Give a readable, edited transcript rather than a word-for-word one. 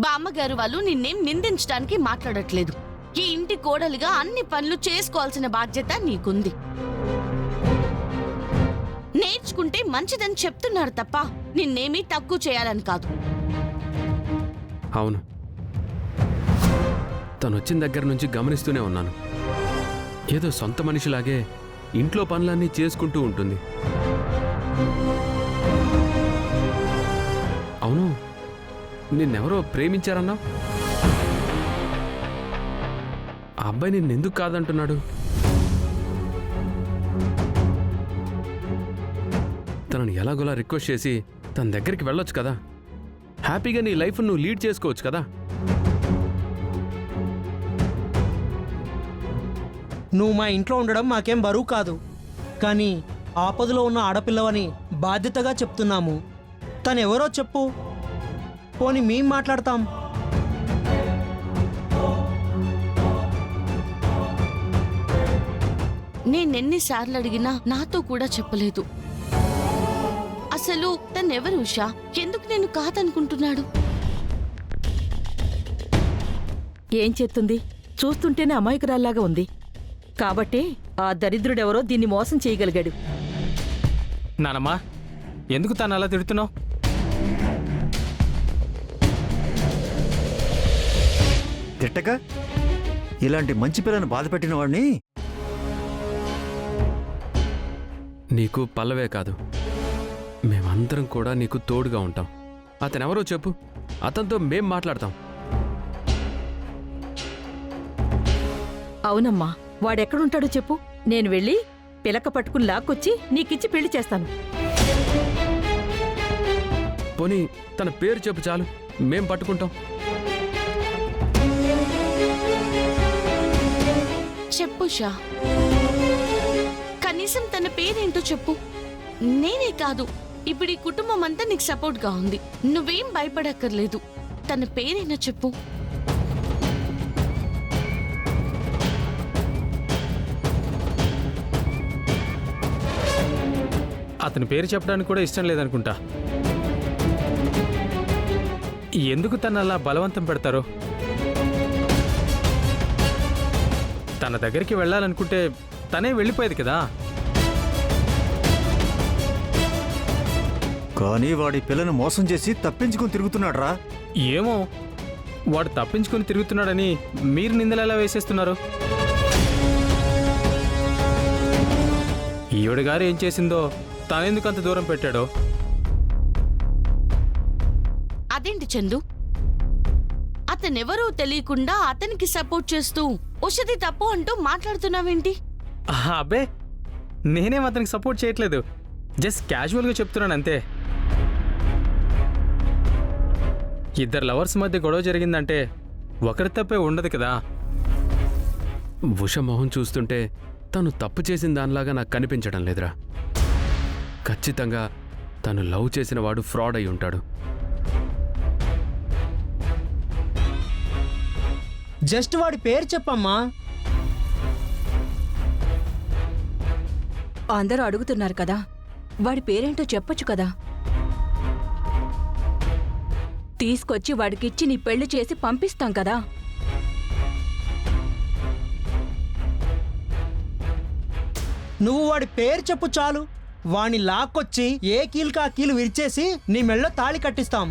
బామ్మగారు వాళ్ళు నిన్నేం నిందించడానికి మాట్లాడట్లేదు. ఈ ఇంటి కోడలిగా అన్ని పనులు చేసుకోవాల్సిన బాధ్యత నీకుంది. నేర్చుకుంటే మంచిదని చెప్తున్నారు తప్ప నిన్నేమీ తక్కువ చేయాలని కాదు. అవును, తను వచ్చిన దగ్గర నుంచి గమనిస్తూనే ఉన్నాను. ఏదో సొంత మనిషిలాగే ఇంట్లో పనులన్నీ చేసుకుంటూ ఉంటుంది. అవును, నిన్నెవరో ప్రేమించారన్నావు. ఆ అబ్బాయి నిన్నెందుకు కాదంటున్నాడు? తనని ఎలాగోలా రిక్వెస్ట్ చేసి తన దగ్గరికి వెళ్ళొచ్చు కదా. హ్యాపీగా నీ లైఫ్ నువ్వు లీడ్ చేసుకోవచ్చు కదా. నువ్వు మా ఇంట్లో ఉండడం మాకేం బరువు కాదు, కానీ ఆపదలో ఉన్న ఆడపిల్లవని బాధ్యతగా చెప్తున్నాము. తనెవరో చెప్పు, పోనీ మేం మాట్లాడతాం. నేనెన్నిసార్లు అడిగినా నాతో కూడా చెప్పలేదు. అసలు తనెవరు ఉషా? ఎందుకు నేను కాదనుకుంటున్నాడు? ఏం చేస్తుంది? చూస్తుంటేనే అమాయకురాల్లాగా ఉంది. కాబట్టే ఆ దరిద్రుడెవరో దీన్ని మోసం చేయగలిగాడు. నానమ్మా, ఎందుకు తను అలా తిడుతున్నావు? తిట్టక ఇలాంటి మంచి పిల్లని బాధ పెట్టిన వాడిని. నీకు పల్లవే కాదు, మేమందరం కూడా నీకు తోడుగా ఉంటాం. అతనెవరో చెప్పు, అతనితో మేం మాట్లాడతాం. అవునమ్మా, వాడెక్కడుంటాడో చెప్పు. నేను వెళ్ళి పిలక పట్టుకుని లాక్కొచ్చి నీకిచ్చి పెళ్లి చేస్తాను. పోనీ తన పేరు చెప్పు చాలు, మేం పట్టుకుంటాం. చెప్పు షా, కనీసం తన పేరేంటో చెప్పు. నేనే కాదు, ఇప్పుడు ఈ కుటుంబం అంతా నీకు సపోర్ట్గా ఉంది. నువ్వేం భయపడక్కర్లేదు. తన పేరేనా చెప్పు. అతని పేరు చెప్పడానికి కూడా ఇష్టం లేదనుకుంటా. ఎందుకు తను అలా బలవంతం పెడతారో? తన దగ్గరికి వెళ్ళాలనుకుంటే తనే వెళ్ళిపోయేది కదా. కానీ వాడి పిల్లను మోసం చేసి తప్పించుకుని తిరుగుతున్నాడు రా. ఏమో, వాడు తప్పించుకుని తిరుగుతున్నాడని మీరు నిందలు ఎలా వేసేస్తున్నారు? ఈవిడ గారు ఏం చేసిందో తనెందుకు అంత దూరం పెట్టాడో? అదేంటి చందు, అతనెవరూ తెలియకుండా అతనికి సపోర్ట్ చేస్తూ ఉషది తప్పు అంటూ మాట్లాడుతున్నావేంటి? అబ్బే, నేనేం అతనికి సపోర్ట్ చేయట్లేదు. జస్ట్ క్యాజువల్గా చెప్తున్నాను అంతే. ఇద్దరు లవర్స్ మధ్య గొడవ జరిగిందంటే ఒకరి తప్పే ఉండదు కదా. ఉష మొహం చూస్తుంటే తను తప్పు చేసిన దానిలాగా నాకు కనిపించడం లేదురా. ఖచ్చితంగా తను లవ్ చేసిన వాడు ఫ్రాడ్ అయి ఉంటాడు. జస్ట్ వాడి పేరు చెప్పమ్మా. అందరూ అడుగుతున్నారు కదా, వాడి పేరేంటో చెప్పొచ్చు కదా. తీసుకొచ్చి వాడికిచ్చి నీ పెళ్లి చేసి పంపిస్తాం కదా. నువ్వు వాడి పేరు చెప్పు చాలు. వాణ్ణి లాక్కొచ్చి ఏ కీలుకా కీలు విరిచేసి నీ మెళ్ళో తాళి కట్టిస్తాం.